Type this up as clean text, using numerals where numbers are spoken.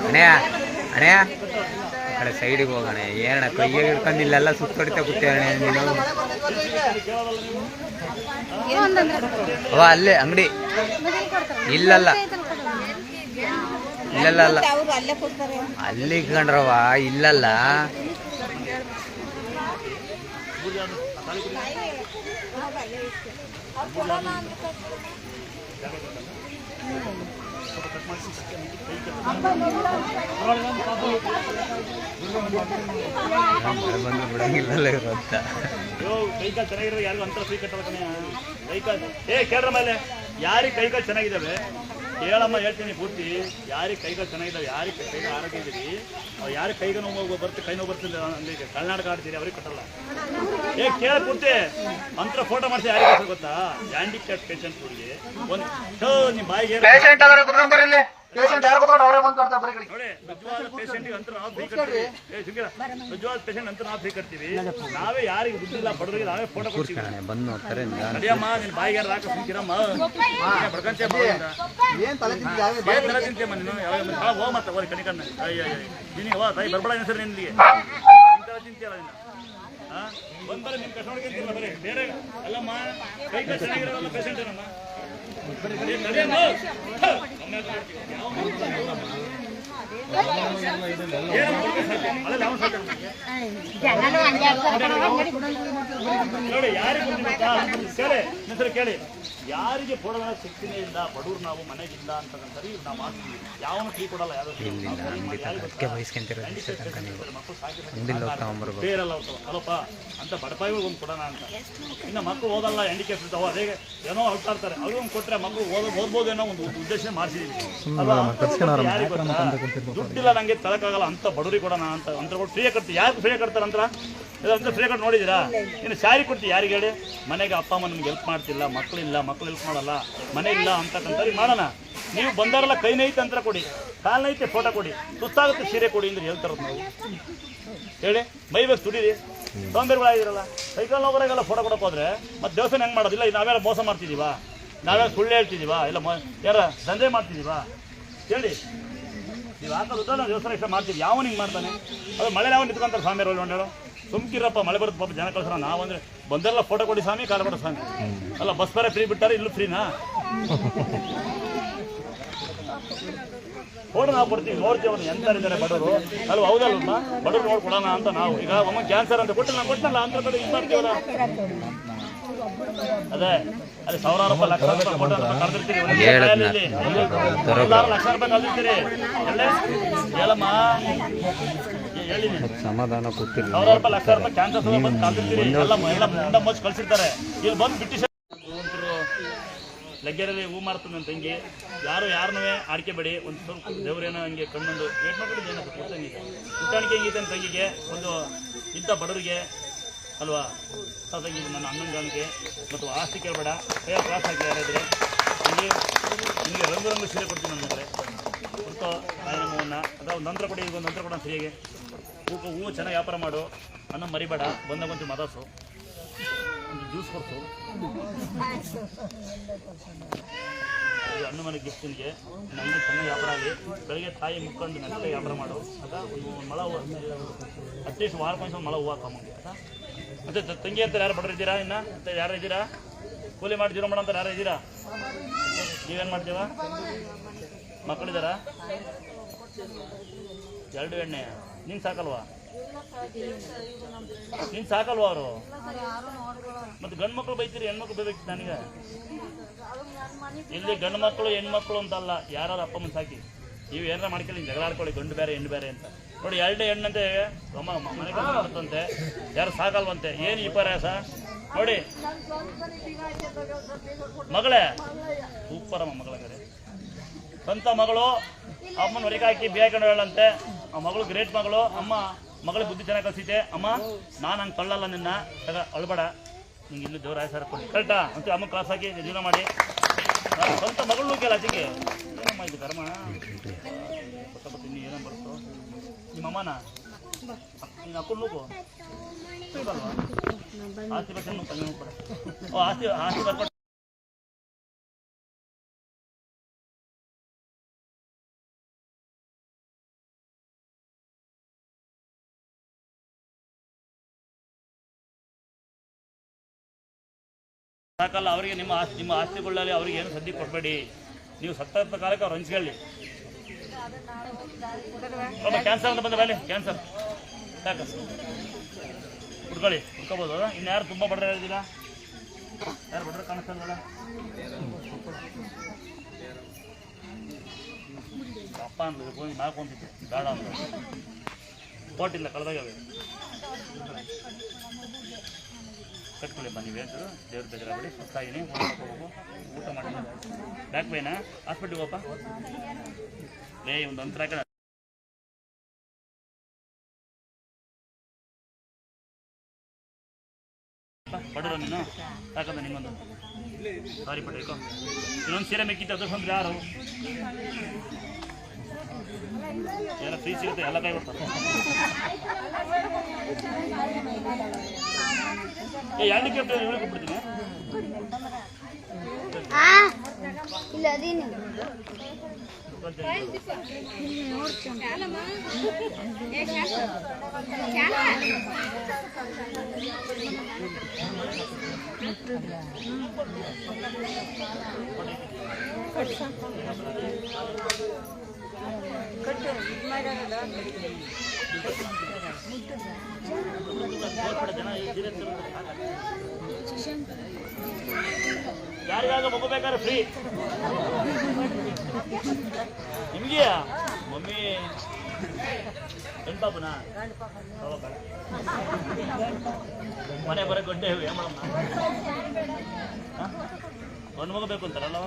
ಅಣ್ಣಯ್ಯ ಅಣ್ಣಯ್ಯ ಆ ಕಡೆ ಸೈಡಿಗೆ ಹೋಗೋಣ. ಏನಣ್ಣ ಕೈಯಾಗ ಹಿಡ್ಕೊಂಡು ಇಲ್ಲೆಲ್ಲ ಸುತ್ತೊಡಿತಾ ಕೂತೇ ಅಣ್ಣ ನೀನು. ಅವ ಅಲ್ಲೇ ಅಂಗಡಿ ಇಲ್ಲಲ್ಲ ಇಲ್ಲಲ್ಲ ಅಲ್ಲ ಅಲ್ಲಿ ಇಟ್ಕೊಂಡ್ರವ ಇಲ್ಲಲ್ಲ. ಬಂದು ಬಿಡಂಗಿಲ್ಲ ಇರುತ್ತ ಕೈಕಾಲು ಚೆನ್ನಾಗಿರೋ ಯಾರಿಗೂ ಅಂತ ಫ್ರೀ ಕಟ್ಟಲ್ಲ ಕಣೆ. ಕೈಕಾಲು ಕೇಳ್ರ ಮೇಲೆ ಯಾರಿಗೆ ಕೈಕಾಲು ಚೆನ್ನಾಗಿದ್ದಾವೆ ಹೇಳಮ್ಮ, ಹೇಳ್ತೀನಿ ಪೂರ್ತಿ. ಯಾರಿಗೆ ಕೈಗಳು ಚೆನ್ನಾಗಿದ್ದಾವೆ, ಯಾರಿಗೆ ಕೈಗೆ ಆರೋಗ್ಯ ಇದ್ದೀರಿ, ಯಾರಿಗೆ ಕೈಗೆ ನೋವು ಬರುತ್ತೆ, ಕೈ ನೋವು ಬರ್ತಿಲ್ಲ ಅಂದ್ರೆ ಕರ್ನಾಟಕ ಆಡ್ತೀರಿ ಅವ್ರಿಗೆ ಕಟ್ಟಲ್ಲ. ಕೇಳ ಪೂರ್ತಿ ಅಂತರ ಫೋಟೋ ಮಾಡ್ಸಿ ಯಾರಿಗೆ ಗೊತ್ತಾ? ಹ್ಯಾಂಡಿಕ್ಯಾಪ್ ಪೇಷಂಟ್ಗಳಿಗೆ ಒಂದು ನಿಮ್ಮ ಬಾಯಿಗೆ ನೋಡಿ, ನಿಜವಾದ ಪೇಷಂಟ್ಗೆ ಅಂತ ನಾವು ಫ್ರೀ ಕಟ್ತೀವಿ. ನಿಜವಾದ ಪೇಷಂಟ್ ಅಂತ ನಾವು ಫ್ರೀ ಕಟ್ತೀವಿ. ನಾವೇ ಯಾರಿಗೆ ದುಡ್ಡಿಲ್ಲ ಬಡವರಿಗೆ ನಾವೇ ಫೋಟೋ ಕೊಡ್ತೀವಿ. ಬಂದು ನೋಡ್ತಾರೆ ನಡಿಯಮ್ಮ, ನಿನ್ನ ಬಾಯಿಗೆ ಯಾರು ಹಾಕ ಸುಮ್ಕಿರಮ್ಮ, ಬಡ್ಕಂತೆ ತಿಂತೇಮ್ಮ ನೀನು. ಯಾವ ಹೋಗ ಮತ್ತೆ ಹೋಗಿ ಕಣಿಕನ್ನ ನೀನು ಹೋ ತಾಯಿ ಬರ್ಬೇಡ ಸರ್ ನಿನ್ಗೆ ಇಂಥವ ತಿಂತೀಯಲ್ಲ ನಿನ್ನ. ಬಂದರೆ ನಿಮ್ಮ ಕಷ್ಟೊಳಗೆ ತಿಂತಿಲ್ಲ ಬರೀ ಬೇರೆ ಅಲ್ಲಮ್ಮ. ಕೈ ಕೈ ಚೆನ್ನಾಗಿರೋಲ್ಲ ಪೇಷಂಟ್ ಏನಮ್ಮ ನಡಿಯಮ್ಮ. ನೋಡಿ ಯಾರಿಗೆ ಕೇಳಿ, ಯಾರಿಗೆ ಕೊಡೋದ ಶಕ್ತಿನೇ ಇಲ್ಲ, ಬಡವ್ರು ನಾವು ಮನೆಗಿಲ್ಲ ಅಂತಂದ್ರೆ ನಾವು ಮಾಡ್ತೀವಿ. ಯಾವನು ಕೈ ಕೊಡಲ್ಲ, ಬೇರೆಲ್ಲ ಅಲ್ಲಪ್ಪ ಅಂತ ಬಡಪಾಯಿಗಳು ಒಂದು ಕೊಡೋಣ ಅಂತ. ಇನ್ನು ಮಕ್ಕಳು ಓದಲ್ಲ, ಹ್ಯಾಂಡಿಕ್ಯಾಪ್ ಇರ್ತಾವ, ಅದೇ ಏನೋ ಹೊರಡ್ತಾ ಇರ್ತಾರೆ, ಅವ್ರಿಗೆ ಒಂದು ಕೊಟ್ಟರೆ ಮಕ್ಕಳು ಓದ್ಬೋದೇನೋ ಒಂದು ಉದ್ದೇಶ ಮಾಡಿಸಿದೀವಿ. ದುಡ್ಡಿಲ್ಲ ನಂಗೆ ತಳಕಾಗಲ್ಲ ಅಂತ ಬಡವರಿಗೆ ಕೊಡೋಣ ಅಂತ ಅಂತ ಫ್ರೀ ಕಟ್ತೀವಿ. ಯಾರು ಫ್ರೀ ಕಟ್ತಾರೆ ಅಂತ ಫ್ರೀ ಕಟ್ ನೋಡಿದ್ದೀರಾ? ಇನ್ನು ಸ್ಯಾರಿ ಕೊಡ್ತೀವಿ ಯಾರಿಗೆ ಹೇಳಿ? ಮನೆಗೆ ಅಪ್ಪ ಅಮ್ಮ ನಿಮ್ಗೆ ಹೆಲ್ಪ್ ಮಾಡ್ತಿಲ್ಲ, ಮಕ್ಕಳಿಲ್ಲ, ಮಕ್ಕಳು ಹೆಲ್ಪ್ ಮಾಡಲ್ಲ, ಮನೆ ಇಲ್ಲ ಅಂತಕ್ಕಂಥವ್ರಿಗೆ ಮಾಡೋಣ. ನೀವು ಬಂದಾರಲ್ಲ ಕೈನೈತೆ ಅಂತ ಕೊಡಿ, ಕಾಲ್ನೈತೆ ಫೋಟೋ ಕೊಡಿ, ಸುತ್ತಾಗುತ್ತೆ ಸೀರೆ ಕೊಡಿ ಅಂದ್ರೆ ಹೇಳ್ತಾರದು ನಾವು ಹೇಳಿ. ಮೈ ಬೇಕು ತುಡೀರಿ, ಸೋಂಬೇರಿಗಳಾಗಿರಲ್ಲ, ಸೈಕಲ್ ಹೋಗೋರಾಗೆಲ್ಲ ಫೋಟೋ ಕೊಡೋಕೆ ಹೋದ್ರೆ ಮತ್ತೆ ದೇವಸ್ಥಾನ ಹೆಂಗೆ ಮಾಡೋದಿಲ್ಲ? ನಾವೆಲ್ಲ ಮೋಸ ಮಾಡ್ತಿದ್ದೀವಾ? ನಾವೆಲ್ಲ ಸುಳ್ಳು ಹೇಳ್ತಿದ್ದೀವಾ? ಇಲ್ಲ ಯಾರ ದಂಧೆ ಮಾಡ್ತಿದ್ದೀವಾ ಹೇಳಿ? ನೀವು ಹಾಕೋದು ನಾವು ದೇವಸ್ಥಾನ ಇಷ್ಟ ಮಾಡ್ತೀವಿ. ಯಾವ ಹಿಂಗೆ ಮಾಡ್ತಾನೆ? ಅದು ಮಳೆ ಯಾವ ನಿಂತ್ಕೊಂತಾರೆ ಸ್ವಾಮಿ ರೋಲ್ ಹೊಂಡೇಳು ಸುಮ್ಕಿರಪ್ಪ, ಮಳೆ ಬರುತ್ತೆ ಪಾಪ ಜನ ಕಳ್ಸೋಣ. ನಾವು ಅಂದರೆ ಬಂದೆಲ್ಲ ಫೋಟೋ ಕೊಡಿ ಸ್ವಾಮಿ, ಕಾಲ ಕೊಡೋ ಸ್ವಾಮಿ. ಅಲ್ಲ ಬಸ್ ಬೇರೆ ಫ್ರೀ ಬಿಟ್ಟಾರೆ, ಇಲ್ಲೂ ಫ್ರೀನಾ? ಫೋಟೋ ನಾವು ಕೊಡ್ತೀವಿ, ನೋಡ್ತೀವಿ ಅವ್ರು ಎಂತಾರಿದ್ದಾರೆ ಬಡವರು ಅಲ್ವ? ಹೌದಲ್ವ? ಬಡವ್ರು ನೋಡ್ಕೊಡೋಣ ಅಂತ ನಾವು. ಈಗ ಒಮ್ಮ ಕ್ಯಾನ್ಸರ್ ಅಂತ ಕೊಟ್ಟಿಲ್ಲ, ಕೊಟ್ಟಲ್ಲ ಅಂತ ಕಡೆ ಇದು ಮಾಡ್ತೀವಲ್ಲ. ಅದೇ ಅದೇ ಸಾವಿರಾರು ರೂಪಾಯಿ, ಲಕ್ಷ ರೂಪಾಯಿ ಫೋಟೋ ಕಳೆದಿರ್ತೀರಿ, ಲಕ್ಷ ರೂಪಾಯಿ ಕಳೆದಿರ್ತೀರಿ. ಹೇಳಮ್ಮ, ಸಮಾಧಾನ ಕೊಡ್ತೀರಿ. ಸಾವಿರಾರು ರೂಪಾಯಿ, ಲಕ್ಷ ರೂಪಾಯಿ ಕ್ಯಾನ್ಸರ್ ಬಂದು ಕಳೆದಿರ್ತೀರಿ. ಎಲ್ಲ ಮುಂಡ ಮೋಚ್ ಕಳ್ಸಿರ್ತಾರೆ. ಇಲ್ಲಿ ಬಂದು ಬ್ರಿಟಿಷ್ ಲಗ್ಗೆರಲ್ಲಿ ಹೂ ಮಾರ್ತದೆ ನನ್ನ ತಂಗಿ. ಯಾರನ್ನೂ ಆಡ್ಕೆ ಬೇಡಿ. ಒಂದು ಸ್ವಲ್ಪ ದೇವ್ರೇನೋ ಹಂಗೆ ಕಣ್ಣೊಂದು ಏಟ್ ಮಾಡ್ಕೊಂಡು ಏನೋ ಪುಟ್ಟಂಗಿದೆ, ಪುಟ್ಟಾಣಿಕೆ ಹೆಂಗಿದೆ ನನ್ನ ತಂಗಿಗೆ. ಒಂದು ಇಂಥ ಬಡವರಿಗೆ ಅಲ್ವಾ ತಂಗಿ, ನನ್ನ ಅಣ್ಣಂಗೆ ಮತ್ತು ಆಸ್ತಿ ಕೇಳಬೇಡ, ಕೈಯ ಕ್ರಾಸ್ ಹಾಕಿ ಯಾರಾದರೆ ನಿಮಗೆ ರಂಗು ಸೀರೆ ಕೊಡ್ತೀನಿ ನನ್ನ ಮಕ್ಕಳೇ. ಕೊಡ್ತೋ ನಮ್ಮನ್ನ ಅಥವಾ ಒಂದು ನಂತರ ಕೊಡಿ, ಒಂದು ನಂತರ ಕೊಡೋಣ ಫ್ರೀಗೆ. ಹೂವು ಚೆನ್ನಾಗಿ ವ್ಯಾಪಾರ ಮಾಡು, ಅನ್ನ ಮರಿಬೇಡ. ಬಂದಾಗ ಮದಸು, ಒಂದು ಜ್ಯೂಸ್ ಕೊಡ್ತು, ಹಣ್ಣು ಮನೆ ಗಿಫ್ಟ್ ನಿನಗೆ. ನನಗೆ ಚೆನ್ನಾಗಿ ವ್ಯಾಪಾರ ಆಗಲಿ. ಬೆಳಗ್ಗೆ ತಾಯಿ ಮುಕ್ಕೊಂಡು ನನಗೆ ವ್ಯಾಪಾರ ಮಾಡು. ಅದ ಒಂದು ಮಳ ಹೂವು ಅಟ್ಲೀಸ್ಟ್ ವಾರಕ್ಕೊಂದು ಮಳ ಹೂವು ಹಾಕಮಗೆ. ಮತ್ತೆ ತಂಗಿ ಅಂತ ಯಾರು ಬಡರು ಇದ್ದೀರಾ? ಇನ್ನು ಅಂತ ಯಾರು ಇದ್ದೀರಾ? ಕೂಲಿ ಮಾಡಿ ಜೀರೋ ಮಾಡೋ ಅಂತ ಯಾರು ಇದ್ದೀರಾ? ನೀವೇನು ಮಾಡ್ತೀವ? ಮಕ್ಕಳಿದ್ದಾರಾ? 2 ಎಣ್ಣೆ. ನೀನು ಸಾಕಲ್ವಾ? ನೀನು ಸಾಕಲ್ವಾ ಅವರು? ಮತ್ತೆ ಗಂಡು ಮಕ್ಕಳು ಬೈತೀರಿ, ಹೆಣ್ಮಕ್ಳು ಬೈಬೇಕು ನನಗೆ. ಇಲ್ಲಿ ಗಂಡು ಮಕ್ಕಳು ಹೆಣ್ಮಕ್ಳು ಅಂತಲ್ಲ, ಯಾರು ಅಪ್ಪ ಮುಂದೆ ಸಾಕಿ. ನೀವು ಏನಾರ ಮಾಡ್ಕೊಳ್ಳಿ, ಜಗಳ ಆಡ್ಕೊಳ್ಳಿ, ಗಂಡು ಬೇರೆ ಹೆಣ್ಣು ಬೇರೆ ಅಂತ. ನೋಡಿ 2 ಹೆಣ್ಣಂತೆ ಮನೆ ಬರ್ತಂತೆ, ಯಾರು ಸಾಕಲ್ವಂತೆ. ಏನು ಈ ಪರ್ಯಾಸ ನೋಡಿ. ಮಗಳೇ ಸೂಪರಮ್ಮ ಮಗಳಂಗಾರೆ. ಸ್ವಂತ ಮಗಳು ಅಮ್ಮನ ಹೊರಗೆ ಹಾಕಿ ಬೇಯ್ಕೊಂಡು ಹೇಳಂತೆ. ಆ ಮಗಳು ಗ್ರೇಟ್ ಮಗಳು. ಅಮ್ಮ ಮಗಳಿಗೆ ಬುದ್ಧಿ ಚೆನ್ನಾಗಿ ಕಲಿಸಿತೆ. ಅಮ್ಮ ನಾನು ಹಂಗೆ ಕಳ್ಳಲ್ಲ ನಿನ್ನ, ಅಳ್ಬೇಡ, ನಿಂಗೆ ಇನ್ನು ದೇವ್ರ ಆಯ್ಸಾರ ಕೊಡಿ ಕರೆಕ್ಟಾ ಅಂತ ಅಮ್ಮ ಕ್ಲಾಸ್ ಹಾಕಿ ಜೀವನ ಮಾಡಿ. ಸ್ವಂತ ಮಗಳು ನುಗ್ಗಲ್ಲ ಅಜ್ಜಿಗೆ. ಏನಮ್ಮ ಇದು ಕರ್ಮ? ಗೊತ್ತ ಇನ್ನು ಏನೋ ಬರುತ್ತೋ. ನಿಮ್ಮ ಅಮ್ಮನ ನಿನ್ನ ಅಕ್ಕನ ನುಗ್ಗು ಅಲ್ವಾ? ಆಸ್ತಿ ಬರ್ಕೊಂಡು ಆಸ್ತಿ ಆಸ್ತಿ ಬರ್ಕೊಂಡು ಸಾಕಲ್ಲ ಅವರಿಗೆ. ನಿಮ್ಮ ಆಸ್ತಿಗಳಲ್ಲಿ ಅವ್ರಿಗೆ ಏನು ಸದ್ಯ ಕೊಡಬೇಡಿ. ನೀವು ಸತ್ತ ಕಾಲಕ್ಕೆ ಅವ್ರು ಹಂಚ್ಕೊಳ್ಳಿ. ಕ್ಯಾನ್ಸರ್ ಅಂತ ಬಂದ ಮೇಲೆ ಕ್ಯಾನ್ಸರ್ ಸಾಕು ಹುಡ್ಕೊಳ್ಳಿ, ಹುಡ್ಕೋಬೋದು. ಇನ್ಯಾರು ತುಂಬ ಬಡ್ರೆ ಹೇಳಿದ್ದೀರಾ? ಯಾರು ಬಡ್ರೆ ಕಾಣಿಸ್ತಲ್ವಲ್ಲ? ಅಪ್ಪ ಅಂದ್ರೆ ಹೋಗಿ ನಾಲ್ಕೊಂತಿದ್ದೆ ಬೇಡ ಅಂತ ಕೋಟಿಲ್ಲ ಕಳೆದಾಗವೆ. ಕಟ್ಕೊಳ್ಳಿ ಬನ್ನಿ, ಬೇಕು ದೇವ್ರ ಬೇಜಾರಾಗಬೇಡಿ. ಸುಸ್ತಾಗಿನಿ, ಹೋಗ್ಬೇಕು, ಊಟ ಮಾಡಿ. ಬ್ಯಾಕ್ ಪೈನಾ? ಹಾಸ್ಪಿಟ್ಲಿಗೆ ಹೋಗಪ್ಪ. ಒಂದು ಅಂತರ ಹಾಕೋಣ. ಬಡರು ನೀನು ಸಾಕಂದ ನಿಮ್ಮೊಂದು ಸಾರಿ ಪಡ್ಬೇಕು. ಇನ್ನೊಂದು ಸೀರೆ ಮೆಕ್ಕಿತ್ತು, ಅದು ಬಂದ್ರೆ ಯಾರು ಎಲ್ಲ ಫ್ರೀ ಸಿಗುತ್ತೆ, ಎಲ್ಲ ಕೈ ಬರ್ತಾರೆ. ಎರಡಕ್ಕೆ ಹೇಳ್ಕೊಟ್ಬಿಡ್ತೀನಿ. ಯಾರಿಗಾಗ ಮಗು ಬೇಕಾದ್ರೆ ಫ್ರೀ ನಿಮ್ಗೆ. ಮಮ್ಮಿ ಹೆಣ್ಪಾಪನ ಮನೆ ಬರೋ ಗಂಟೆ ಏನ್ ಮಾಡಮ್ಮ, ಒಂದು ಮಗು ಬೇಕು ಅಂತಾರಲ್ಲ.